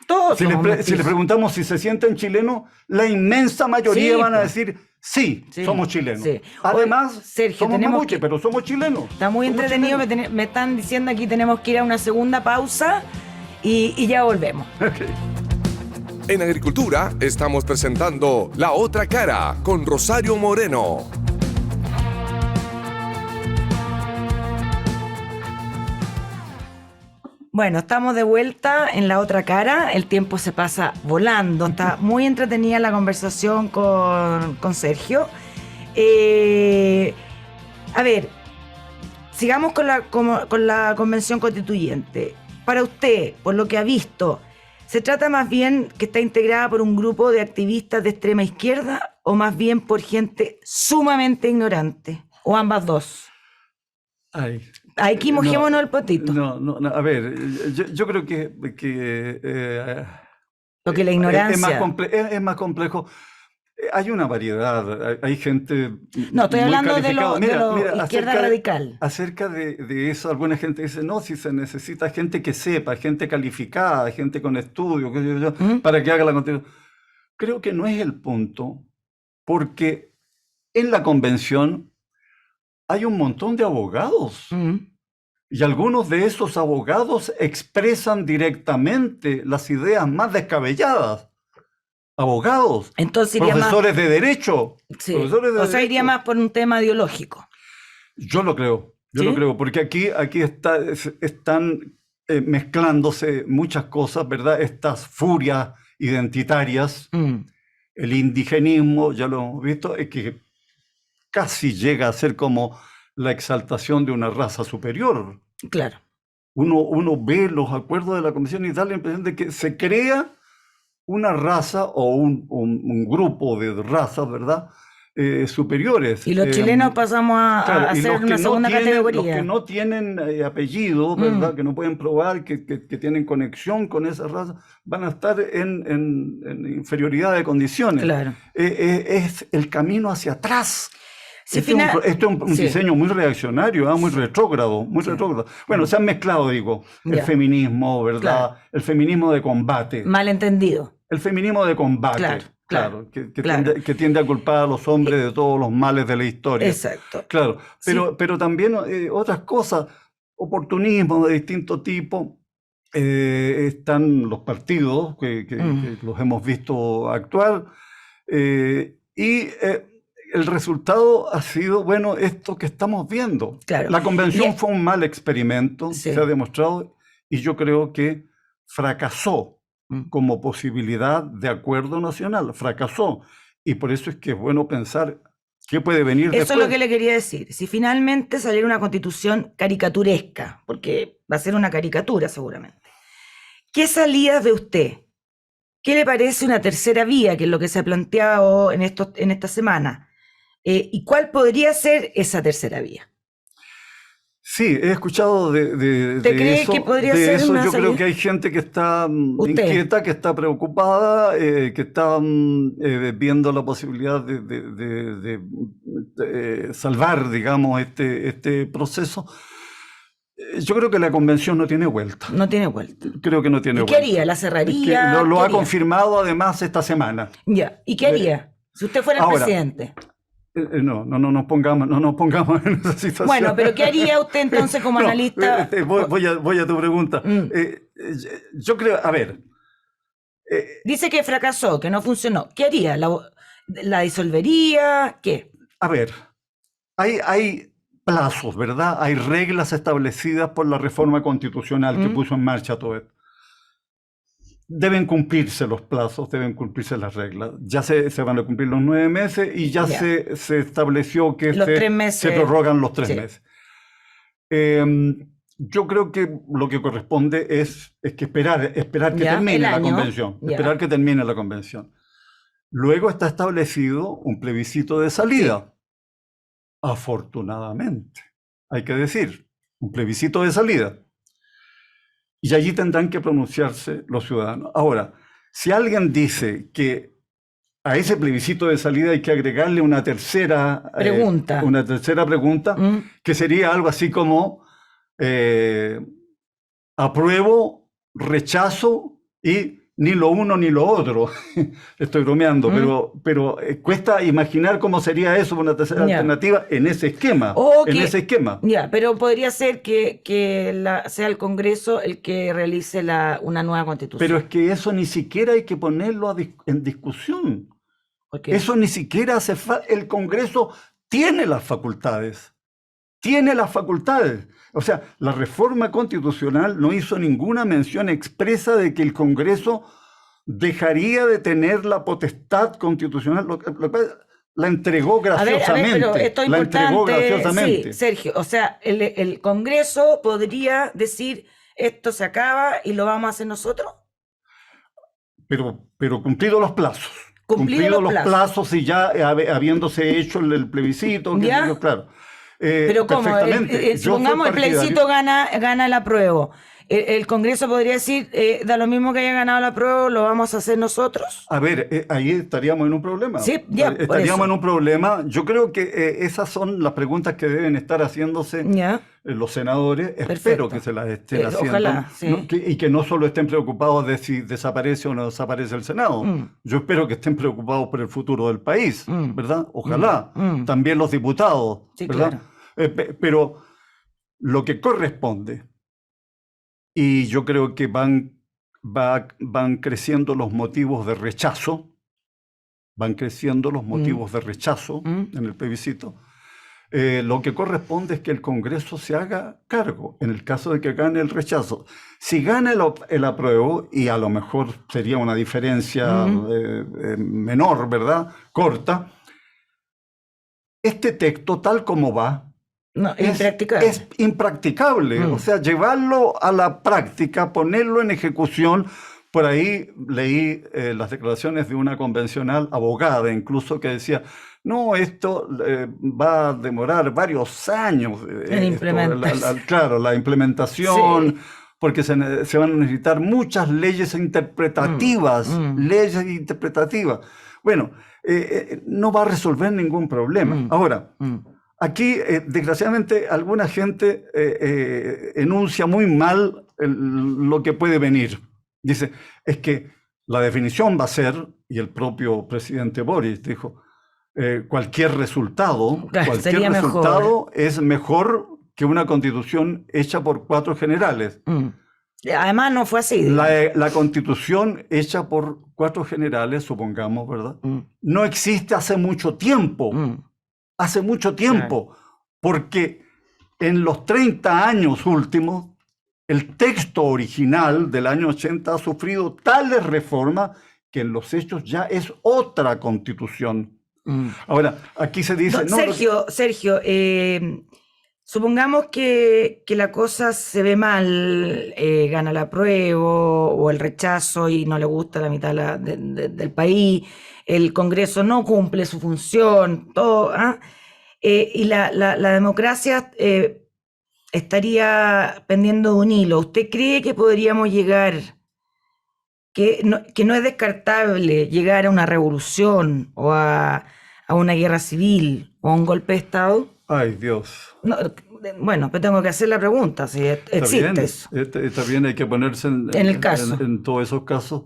Todos si somos les mestizos. preguntamos si se sienten chilenos, la inmensa mayoría Sí, van a pues. decir sí, somos chilenos. Sí. Además, Oye, Sergio, somos tenemos mapuches, pero somos chilenos. Está muy Somos entretenido. chilenos. Me están diciendo aquí tenemos que ir a una segunda pausa y ya volvemos. Ok. En Agricultura estamos presentando La Otra Cara con Rosario Moreno. Bueno, estamos de vuelta en La Otra Cara. El tiempo se pasa volando. Está muy entretenida la conversación con Sergio. A ver, sigamos con la convención constituyente. Para usted, por lo que ha visto, ¿se trata más bien que está integrada por un grupo de activistas de extrema izquierda o más bien por gente sumamente ignorante? ¿O ambas dos? Ay. Aquí mojémonos el potito. No, a ver, yo creo que Porque la ignorancia... es más complejo. Hay una variedad, hay gente No, estoy muy hablando de calificada. lo izquierda radical. Acerca de eso, alguna gente dice, no, si se necesita gente que sepa, gente calificada, gente con estudio, qué sé yo, para que haga la constitución. Creo que no es el punto, porque en la convención hay un montón de abogados. Y algunos de esos abogados expresan directamente las ideas más descabelladas. Abogados, Entonces iría profesores de derecho. Sí. Profesores de O sea, derecho. iría más por un tema ideológico. Yo lo creo, ¿Sí? porque aquí están mezclándose muchas cosas, ¿verdad? Estas furias identitarias, el indigenismo, ya lo hemos visto, es que casi llega a ser como la exaltación de una raza superior. Claro. Uno ve los acuerdos de la Convención y da la impresión de que se crea una raza o un grupo de razas, ¿verdad? Superiores. Y los chilenos pasamos a hacer una segunda categoría. Los que no tienen apellido, ¿verdad? Que no pueden probar que tienen conexión con esa raza, van a estar en inferioridad de condiciones. Claro. Es el camino hacia atrás. Sí, Este es un sí. diseño muy reaccionario, muy retrógrado, muy retrógrado. Bueno, se han mezclado, digo, el feminismo, ¿verdad? Claro. El feminismo de combate. Malentendido. El feminismo de combate. Claro. claro, claro. que tiende a culpar a los hombres de todos los males de la historia. Exacto. Claro, Sí. pero también otras cosas, oportunismo de distinto tipo. Están los partidos que los hemos visto actuar y el resultado ha sido, bueno, esto que estamos viendo. Claro. La convención fue un mal experimento, Sí. se ha demostrado, y yo creo que fracasó como posibilidad de acuerdo nacional, fracasó. Y por eso es que es bueno pensar qué puede venir después. Eso es lo que le quería decir. Si finalmente saliera una constitución caricaturesca, porque va a ser una caricatura seguramente, ¿qué salidas ve usted? ¿Qué le parece una tercera vía, que es lo que se ha planteado en esta semana? ¿Y cuál podría ser esa tercera vía? Sí, he escuchado de ¿Usted cree eso. que podría De ser eso una yo salida? creo que hay gente que está ¿Usted? inquieta, que está preocupada, que está viendo la posibilidad de salvar, digamos, este proceso. Yo creo que la convención no tiene vuelta. No tiene vuelta. Creo que no tiene ¿Y vuelta. qué haría? ¿La cerraría? Lo ¿Qué ha haría? confirmado además esta semana. Ya. ¿Y qué haría? Si usted fuera el Ahora, presidente. No nos pongamos en esa situación. Bueno, pero ¿qué haría usted entonces como analista? Voy a tu pregunta. Yo creo, a ver. Dice que fracasó, que no funcionó. ¿Qué haría? ¿La disolvería? ¿Qué? A ver, hay plazos, ¿verdad? Hay reglas establecidas por la reforma constitucional que puso en marcha Tobet. Deben cumplirse los plazos, deben cumplirse las reglas. Ya se van a cumplir los 9 meses y ya se estableció que los 3 meses. se prorrogan los 3 Sí. meses. Yo creo que lo que corresponde es que esperar que termine la convención. Esperar que termine la convención. Luego está establecido un plebiscito de salida. Sí. Afortunadamente, hay que decir, un plebiscito de salida. Y allí tendrán que pronunciarse los ciudadanos. Ahora, si alguien dice que a ese plebiscito de salida hay que agregarle una tercera pregunta, que sería algo así como apruebo, rechazo y ni lo uno ni lo otro. Estoy bromeando, pero cuesta imaginar cómo sería eso, una tercera alternativa en ese esquema. Pero podría ser que sea el Congreso el que realice una nueva constitución. Pero es que eso ni siquiera hay que ponerlo en discusión. Eso ni siquiera hace falta. El Congreso tiene las facultades. Tiene las facultades. O sea, la reforma constitucional no hizo ninguna mención expresa de que el Congreso dejaría de tener la potestad constitucional. La entregó graciosamente. Pero esto es importante. Sí, Sergio. O sea, el Congreso podría decir esto se acaba y lo vamos a hacer nosotros. Pero cumplidos los plazos. Cumplidos los plazos y ya habiéndose hecho el plebiscito. Claro. Pero ¿cómo? Supongamos el plebiscito gana el apruebo. El Congreso podría decir, da lo mismo que haya ganado el apruebo, lo vamos a hacer nosotros. A ver, ahí estaríamos en un problema. Sí, estaríamos en un problema. Yo creo que esas son las preguntas que deben estar haciéndose los senadores. Perfecto. Espero que se las estén haciendo. Ojalá, sí. ¿No? Y que no solo estén preocupados de si desaparece o no desaparece el Senado. Yo espero que estén preocupados por el futuro del país, ¿verdad? Ojalá. También los diputados, sí, ¿verdad? Claro. Pero lo que corresponde, y yo creo que van creciendo los motivos de rechazo, en el plebiscito, lo que corresponde es que el Congreso se haga cargo, en el caso de que gane el rechazo. Si gana el apruebo, y a lo mejor sería una diferencia menor, ¿verdad? Corta, este texto tal como va, es impracticable. O sea, llevarlo a la práctica, ponerlo en ejecución. Por ahí leí las declaraciones de una convencional abogada, incluso, que decía, no, esto va a demorar varios años. La implementación, porque se van a necesitar muchas leyes interpretativas. Bueno, no va a resolver ningún problema. Ahora, aquí, desgraciadamente, alguna gente enuncia muy mal lo que puede venir. Dice, es que La definición va a ser, y el propio presidente Boris dijo, cualquier resultado Sería mejor. Es mejor que una constitución hecha por 4 generales. Además no fue así. La constitución hecha por 4 generales, supongamos, ¿verdad? No existe hace mucho tiempo. Hace mucho tiempo. Claro. Porque en los 30 años últimos, el texto original del año 80 ha sufrido tales reformas que en los hechos ya es otra constitución. Ahora, aquí se dice... Sergio, supongamos que la cosa se ve mal, gana el apruebo o el rechazo y no le gusta la mitad del país, el Congreso no cumple su función, todo, y la democracia estaría pendiendo de un hilo. ¿Usted cree que podríamos llegar, que no es descartable llegar a una revolución o a una guerra civil o a un golpe de Estado? Ay, Dios. No, bueno, pero tengo que hacer la pregunta, si existe eso. Está bien, hay que ponerse en el caso. En todos esos casos.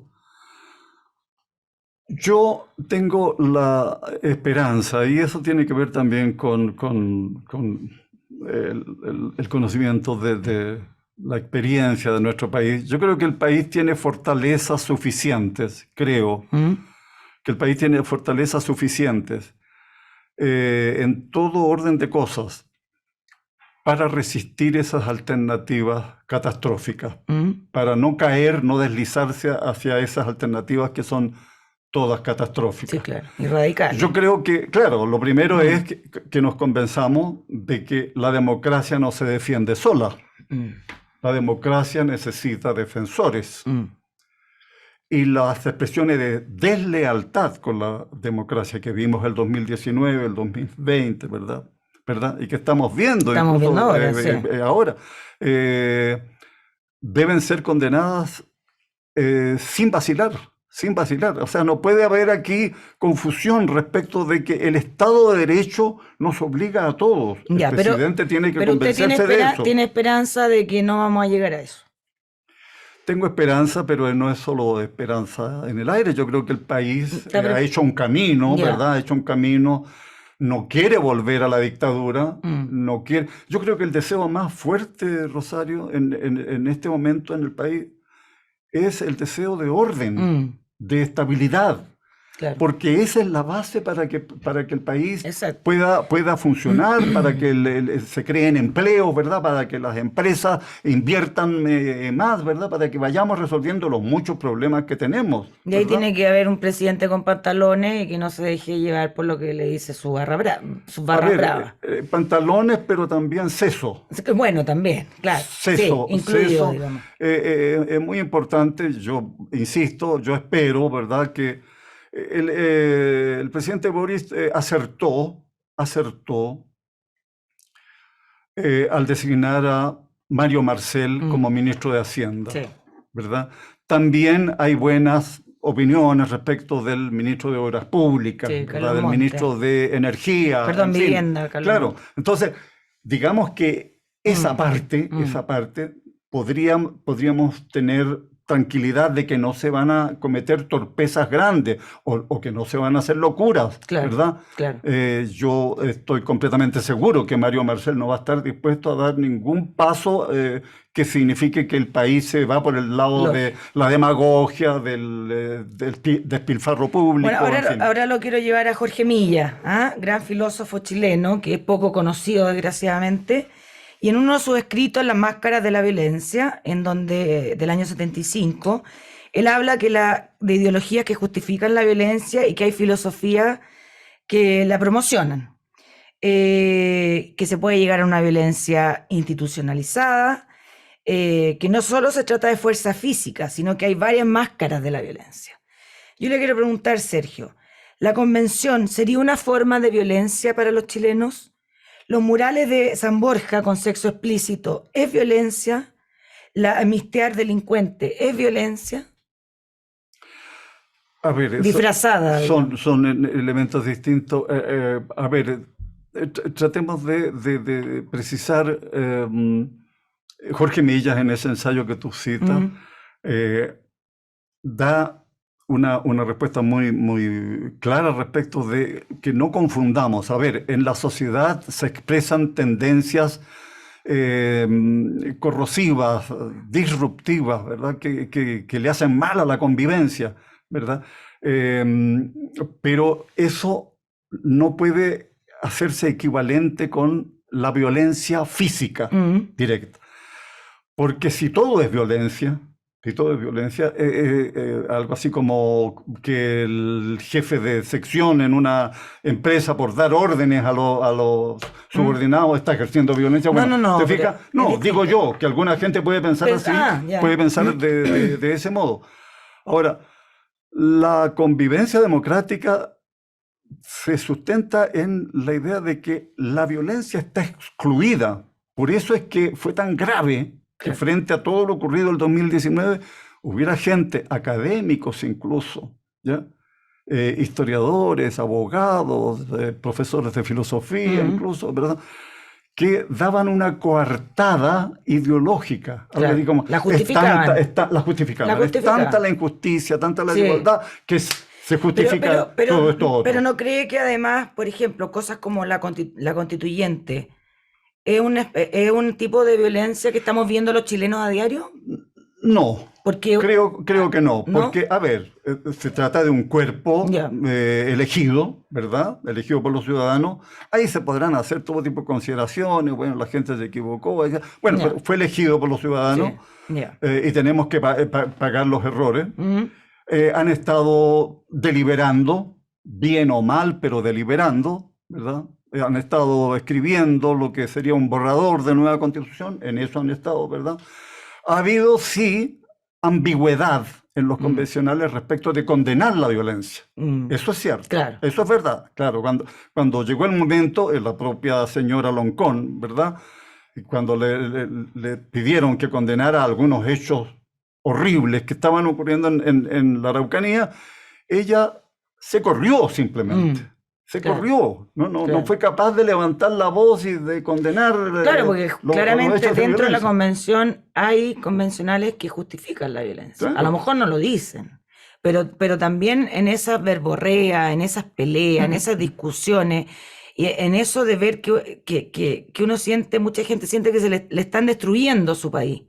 Yo tengo la esperanza, y eso tiene que ver también con el conocimiento de la experiencia de nuestro país. Yo creo que el país tiene fortalezas suficientes, creo, que el país tiene fortalezas suficientes en todo orden de cosas para resistir esas alternativas catastróficas, para no caer, no deslizarse hacia esas alternativas que son todas catastróficas. Sí, claro, y radicales. Yo creo que, claro, lo primero es que nos convenzamos de que la democracia no se defiende sola. La democracia necesita defensores. Y las expresiones de deslealtad con la democracia que vimos el 2019, el 2020, ¿verdad? Y que estamos viendo, ahora, deben ser condenadas sin vacilar. Sin vacilar. O sea, no puede haber aquí confusión respecto de que el Estado de Derecho nos obliga a todos. Ya, el presidente tiene que convencerse de eso. ¿Tiene esperanza de que no vamos a llegar a eso? Tengo esperanza, pero no es solo esperanza en el aire. Yo creo que el país ha hecho un camino, ¿verdad? Ha hecho un camino, no quiere volver a la dictadura, no quiere. Yo creo que el deseo más fuerte, Rosario, en este momento en el país es el deseo de orden, de estabilidad. Claro. Porque esa es la base para que el país pueda funcionar, para que se creen empleos, ¿verdad? Para que las empresas inviertan más, ¿verdad? Para que vayamos resolviendo los muchos problemas que tenemos. Y ahí tiene que haber un presidente con pantalones y que no se deje llevar por lo que le dice su barra brava. Pantalones, pero también seso. Bueno, también, claro. Seso, incluido, digamos. Es muy importante, yo insisto, yo espero, ¿verdad? Que el presidente Boris acertó al designar a Mario Marcel como ministro de Hacienda, ¿verdad? También hay buenas opiniones respecto del ministro de Obras Públicas, del ministro de Energía. Vivienda, claro. Entonces, digamos que esa parte podríamos tener tranquilidad de que no se van a cometer torpezas grandes o que no se van a hacer locuras, ¿verdad? Claro. Yo estoy completamente seguro que Mario Marcel no va a estar dispuesto a dar ningún paso que signifique que el país se va por el lado de la demagogia, del despilfarro público. Bueno, ahora lo quiero llevar a Jorge Milla, gran filósofo chileno, que es poco conocido, desgraciadamente. Y en uno de sus escritos, Las máscaras de la violencia, del año 75, él habla de ideologías que justifican la violencia y que hay filosofías que la promocionan. Que se puede llegar a una violencia institucionalizada, que no solo se trata de fuerza física, sino que hay varias máscaras de la violencia. Yo le quiero preguntar, Sergio, ¿la convención sería una forma de violencia para los chilenos? ¿Los murales de San Borja con sexo explícito es violencia? ¿La amnistiar delincuente es violencia? A ver, disfrazada. Son elementos distintos. A ver, tratemos de precisar. Jorge Millas, en ese ensayo que tú citas, da una respuesta muy, muy clara respecto de que no confundamos. A ver, en la sociedad se expresan tendencias corrosivas, disruptivas, ¿verdad? Que le hacen mal a la convivencia, ¿verdad? Pero eso no puede hacerse equivalente con la violencia física directa. Porque si todo es violencia, algo así como que el jefe de sección en una empresa por dar órdenes a los subordinados está ejerciendo violencia. Bueno, no, ¿te fijas? No, digo yo, que alguna gente puede pensar así, puede pensar de ese modo. Ahora, la convivencia democrática se sustenta en la idea de que la violencia está excluida. Por eso es que fue tan grave que frente a todo lo ocurrido el 2019 hubiera gente, académicos incluso, ¿ya? Historiadores, abogados, profesores de filosofía incluso, ¿verdad? Que daban una coartada ideológica. Claro, como, la justificaban. La justificaban. Es tanta la injusticia, tanta la desigualdad, que se justifica todo esto otro. Pero ¿no cree que además, por ejemplo, cosas como la constituyente es un tipo de violencia que estamos viendo los chilenos a diario? No, porque, creo que no, porque, a ver, se trata de un cuerpo elegido, ¿verdad? Elegido por los ciudadanos. Ahí se podrán hacer todo tipo de consideraciones, bueno, la gente se equivocó, bueno, pero fue elegido por los ciudadanos y tenemos que pagar los errores. Han estado deliberando, bien o mal, pero deliberando, ¿verdad? Han estado escribiendo lo que sería un borrador de nueva constitución, en eso han estado, ¿verdad? Ha habido, sí, ambigüedad en los convencionales respecto de condenar la violencia. Eso es cierto. Claro. Eso es verdad. Claro, cuando llegó el momento, la propia señora Loncón, ¿verdad? Cuando le pidieron que condenara algunos hechos horribles que estaban ocurriendo en la Araucanía, ella se corrió simplemente. Se corrió, no fue capaz de levantar la voz y de condenar. Claro, porque claramente dentro de la convención hay convencionales que justifican la violencia. Claro. A lo mejor no lo dicen, pero también en esas verborreas, en esas peleas, en esas discusiones, y en eso de ver que uno siente, mucha gente siente que se le están destruyendo su país.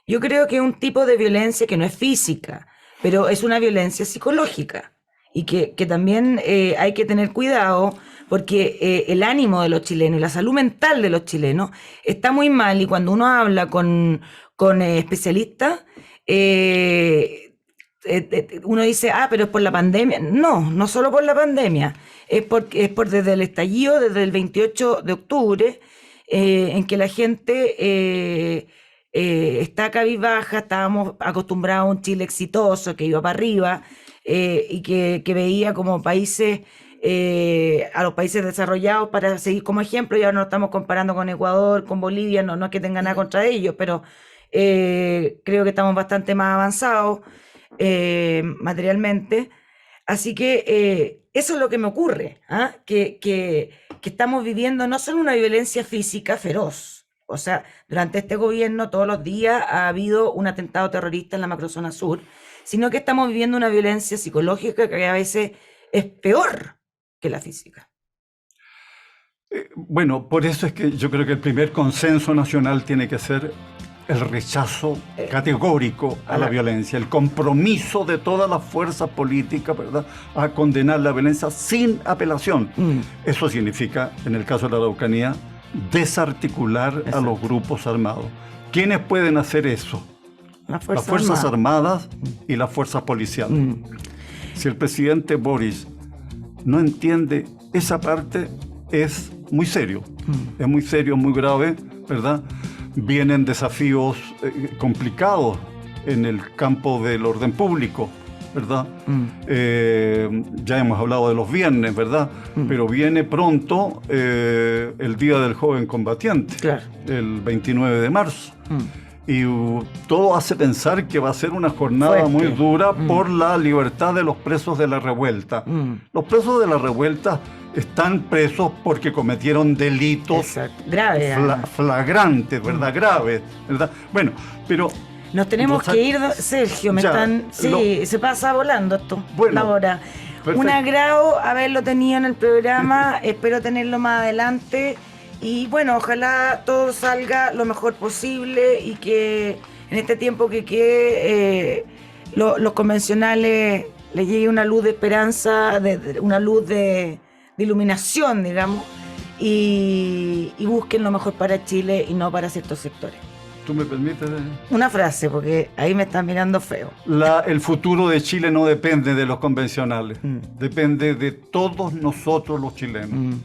Yo creo que es un tipo de violencia que no es física, pero es una violencia psicológica. Y que también hay que tener cuidado porque el ánimo de los chilenos y la salud mental de los chilenos está muy mal, y cuando uno habla con especialistas, uno dice, pero es por la pandemia. No solo por la pandemia, es por desde el estallido, desde el 28 de octubre, en que la gente está cabizbaja. Estábamos acostumbrados a un Chile exitoso que iba para arriba, y que veía como países, a los países desarrollados para seguir como ejemplo, y ahora nos estamos comparando con Ecuador, con Bolivia. No es que tenga nada contra ellos, pero creo que estamos bastante más avanzados materialmente. Así que eso es lo que me ocurre, que estamos viviendo no solo una violencia física feroz. O sea, durante este gobierno todos los días ha habido un atentado terrorista en la macrozona sur, sino que estamos viviendo una violencia psicológica que a veces es peor que la física. Bueno, por eso es que yo creo que el primer consenso nacional tiene que ser el rechazo categórico a la violencia, el compromiso de todas las fuerzas políticas, ¿verdad?, a condenar la violencia sin apelación. Eso significa, en el caso de la Araucanía, desarticular a los grupos armados. ¿Quiénes pueden hacer eso? Las Fuerzas Armadas y las fuerzas policiales. Si el presidente Boris no entiende esa parte, es muy serio. Es muy serio, muy grave, ¿verdad? Vienen desafíos complicados en el campo del orden público, ¿verdad? Ya hemos hablado de los viernes, ¿verdad? Pero viene pronto el Día del Joven Combatiente, claro, el 29 de marzo. Y todo hace pensar que va a ser una jornada muy dura por la libertad de los presos de la revuelta. Los presos de la revuelta están presos porque cometieron delitos graves, flagrantes, ¿verdad? Graves, ¿verdad? Bueno, pero Nos tenemos Rosa- que ir, Sergio, Ya, Sí, se pasa volando esto, Bueno, la hora. perfecto. Un agrado haberlo tenido en el programa, espero tenerlo más adelante y bueno, ojalá todo salga lo mejor posible y que en este tiempo que quede los convencionales les llegue una luz de esperanza, una luz de iluminación, digamos, y busquen lo mejor para Chile y no para ciertos sectores. ¿Tú me permites? Una frase, porque ahí me están mirando feo. El futuro de Chile no depende de los convencionales, Mm. depende de todos nosotros los chilenos.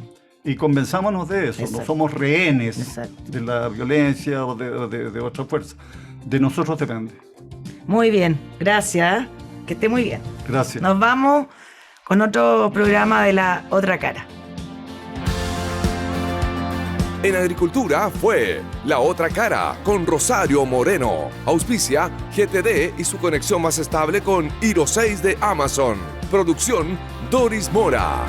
Y convenzámonos de eso, Exacto. no somos rehenes Exacto. de la violencia o de otra fuerza. De nosotros depende. Muy bien, gracias. Que esté muy bien. Gracias. Nos vamos con otro programa de La Otra Cara. En agricultura fue La Otra Cara con Rosario Moreno. Auspicia GTD y su conexión más estable con Hiro 6 de Amazon. Producción Doris Mora.